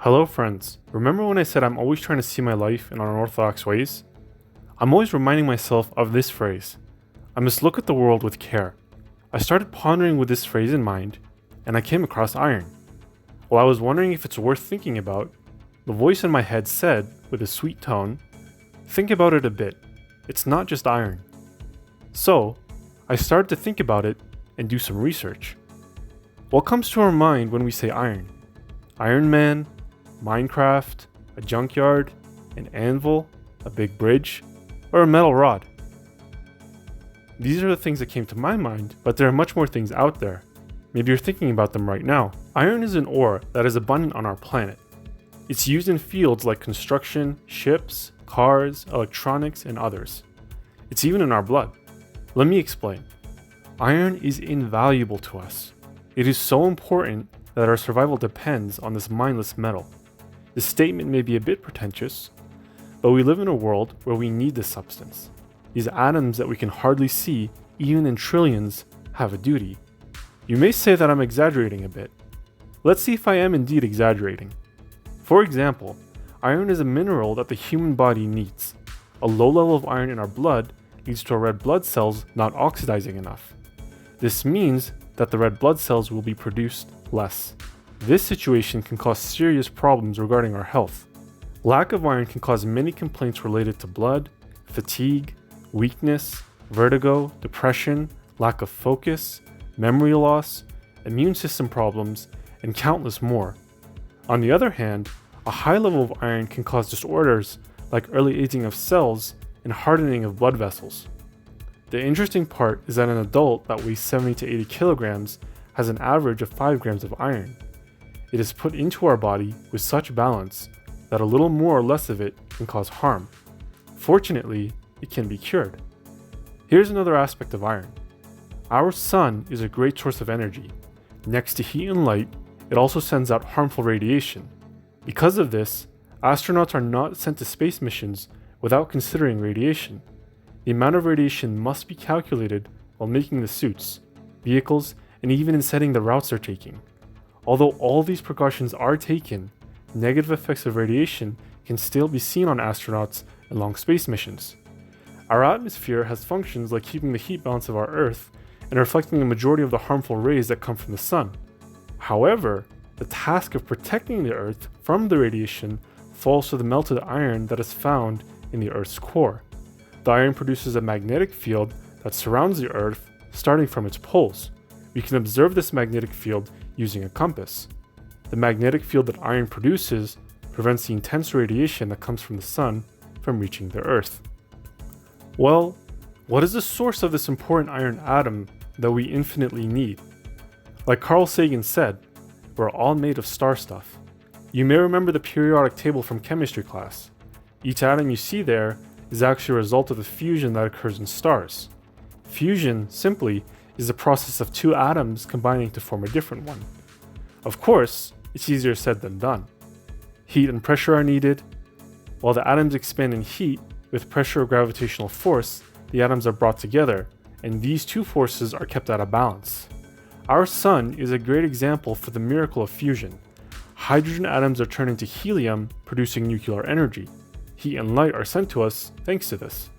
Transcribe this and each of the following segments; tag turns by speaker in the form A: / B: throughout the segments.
A: Hello friends, remember when I said I'm always trying to see my life in unorthodox ways? I'm always reminding myself of this phrase: I must look at the world with care. I started pondering with this phrase in mind, and I came across iron. While I was wondering if it's worth thinking about, the voice in my head said, with a sweet tone, think about it a bit, it's not just iron. So, I started to think about it and do some research. What comes to our mind when we say iron? Iron Man, Minecraft, a junkyard, an anvil, a big bridge, or a metal rod? These are the things that came to my mind, but there are much more things out there. Maybe you're thinking about them right now. Iron is an ore that is abundant on our planet. It's used in fields like construction, ships, cars, electronics, and others. It's even in our blood. Let me explain. Iron is invaluable to us. It is so important that our survival depends on this mindless metal. This statement may be a bit pretentious, but we live in a world where we need this substance. These atoms that we can hardly see, even in trillions, have a duty. You may say that I'm exaggerating a bit. Let's see if I am indeed exaggerating. For example, iron is a mineral that the human body needs. A low level of iron in our blood leads to our red blood cells not oxidizing enough. This means that the red blood cells will be produced less. This situation can cause serious problems regarding our health. Lack of iron can cause many complaints related to blood, fatigue, weakness, vertigo, depression, lack of focus, memory loss, immune system problems, and countless more. On the other hand, a high level of iron can cause disorders like early aging of cells and hardening of blood vessels. The interesting part is that an adult that weighs 70 to 80 kilograms has an average of 5 grams of iron. It is put into our body with such balance that a little more or less of it can cause harm. Fortunately, it can be cured. Here's another aspect of iron. Our sun is a great source of energy. Next to heat and light, it also sends out harmful radiation. Because of this, astronauts are not sent to space missions without considering radiation. The amount of radiation must be calculated while making the suits, vehicles, and even in setting the routes they're taking. Although all these precautions are taken, negative effects of radiation can still be seen on astronauts and long space missions. Our atmosphere has functions like keeping the heat balance of our Earth and reflecting the majority of the harmful rays that come from the sun. However, the task of protecting the Earth from the radiation falls to the melted iron that is found in the Earth's core. The iron produces a magnetic field that surrounds the Earth, starting from its poles. We can observe this magnetic field using a compass. The magnetic field that iron produces prevents the intense radiation that comes from the sun from reaching the Earth. Well, what is the source of this important iron atom that we infinitely need? Like Carl Sagan said, we're all made of star stuff. You may remember the periodic table from chemistry class. Each atom you see there is actually a result of the fusion that occurs in stars. Fusion, simply, is the process of two atoms combining to form a different one. Of course, it's easier said than done. Heat and pressure are needed. While the atoms expand in heat, with pressure or gravitational force, the atoms are brought together, and these two forces are kept out of balance. Our sun is a great example for the miracle of fusion. Hydrogen atoms are turned into helium, producing nuclear energy. Heat and light are sent to us thanks to this.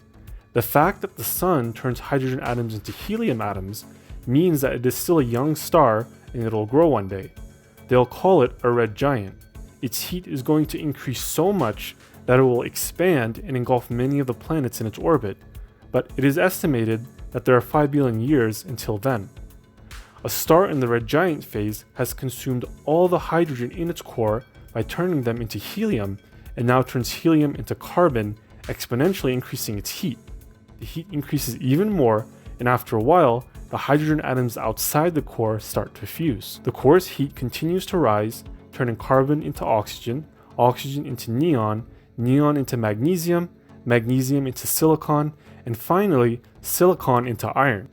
A: The fact that the sun turns hydrogen atoms into helium atoms means that it is still a young star and it'll grow one day. They'll call it a red giant. Its heat is going to increase so much that it will expand and engulf many of the planets in its orbit, but it is estimated that there are 5 billion years until then. A star in the red giant phase has consumed all the hydrogen in its core by turning them into helium, and now turns helium into carbon, exponentially increasing its heat. The heat increases even more, and after a while, the hydrogen atoms outside the core start to fuse. The core's heat continues to rise, turning carbon into oxygen, oxygen into neon, neon into magnesium, magnesium into silicon, and finally, silicon into iron.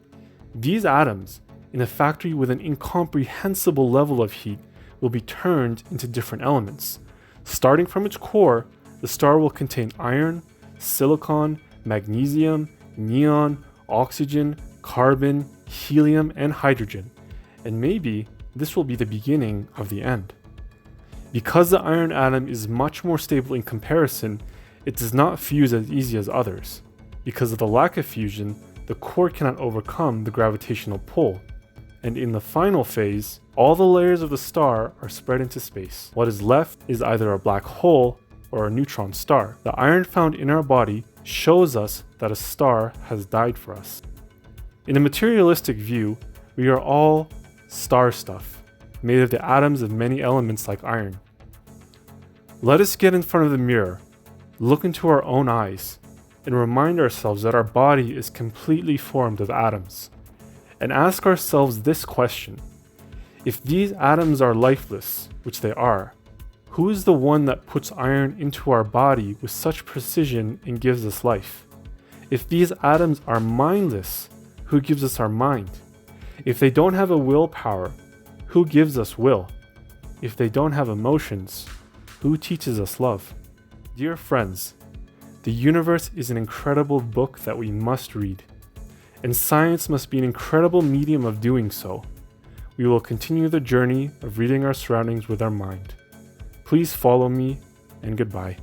A: These atoms, in a factory with an incomprehensible level of heat, will be turned into different elements. Starting from its core, the star will contain iron, silicon, magnesium, neon, oxygen, carbon, helium, and hydrogen. And maybe this will be the beginning of the end. Because the iron atom is much more stable in comparison, it does not fuse as easy as others. Because of the lack of fusion, the core cannot overcome the gravitational pull, and in the final phase, all the layers of the star are spread into space. What is left is either a black hole or a neutron star. The iron found in our body shows us that a star has died for us. In a materialistic view, we are all star stuff, made of the atoms of many elements like iron. Let us get in front of the mirror, look into our own eyes, and remind ourselves that our body is completely formed of atoms, and ask ourselves this question: if these atoms are lifeless, which they are, who is the one that puts iron into our body with such precision and gives us life? If these atoms are mindless, who gives us our mind? If they don't have a willpower, who gives us will? If they don't have emotions, who teaches us love? Dear friends, the universe is an incredible book that we must read, and science must be an incredible medium of doing so. We will continue the journey of reading our surroundings with our mind. Please follow me, and goodbye.